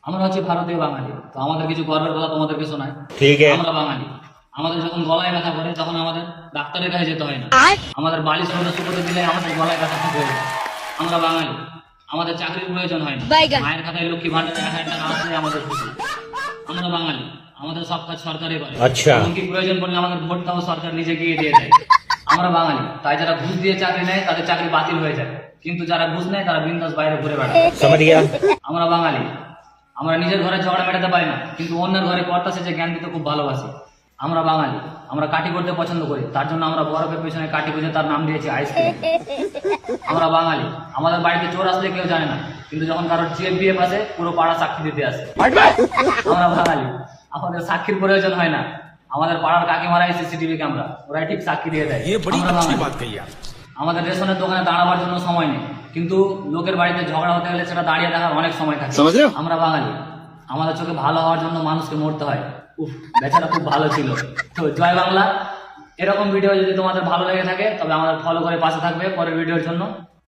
আমরা হচ্ছে ভারতীয় বাঙালি, তো আমাদের কিছু গর্বের কথা তোমাদেরকে শোনায়। ঠিক আছে। আমরা বাঙালি, আমাদের যখন গলায় ব্যথা করে তখন আমাদের ডাক্তারের কাছে যেতে হয় না, আমাদের বালিশ রোদে শুকোতে দিলে আমাদের গলায় ব্যথা ঠিক হয়ে যায়। আমরা বাঙালি, আমাদের চাকরির প্রয়োজন হয় না, মায়ের খাতায় লক্ষ্মী ভান্ডারে 1000 টাকা আসলে আমাদের খুশি। আমরা বাঙালি, আমাদের সব কাজ সরকারই করে। আচ্ছা। এমনকি প্রয়োজন পড়লে আমাদের ভোটটাও সরকার নিজে গিয়ে দিয়ে দেয়। আমরা বাঙালি, তাই যারা ঘুষ দিয়ে চাকরি নেয় তাদের চাকরি বাতিল হয়ে যায়, কিন্তু যারা ঘুষ নেয় তারা বিন্দাস বাইরে ঘুরে বেড়ায়। समझ गया। আমরা বাঙালি, আমরা নিজের ঘরে ঝগড়া মেটাতে পারি না, কিন্তু অন্যের ঘরে কর্তা সেজে জ্ঞান দিতে খুব ভালোবাসি। আমরা বাঙালি, আমরা কাঠি করতে পছন্দ করি, তার জন্য আমরা বরফের পেছনে কাঠি খুঁজে তার নাম দিয়েছি আইসক্রিম। আমরা বাঙালি, আমাদের বাড়িতে চোর আসলে কেউ জানে না, কিন্তু যখন কারোর জিএফবিএফ আসে পুরো পাড়া সাক্ষী দিতে আসে। আমরা বাঙালি, আমাদের সাক্ষীর প্রয়োজন হয় না, আমাদের পাড়ার কাকিমারাই সিসিটিভি ক্যামেরা, ওরাই ঠিক সাক্ষী দিয়ে দেয়। আমরা বাঙালি, আমাদের রেশনের দোকানে দাঁড়াবার জন্য সময় নেই, কিন্তু লোকের বাড়িতে ঝগড়া হতে গেলে সেটা দাঁড়িয়ে থাকার অনেক সময় থাকে। আমরা বাঙালি, আমাদের চোখে ভালো হওয়ার জন্য মানুষকে মরতে হয়। উফ, বেচারা খুব ভালো ছিল। তো জয় বাংলা। এরকম ভিডিও যদি তোমাদের ভালো লেগে থাকে তবে আমাদের ফলো করে পাশে থাকবে পরের ভিডিওর জন্য।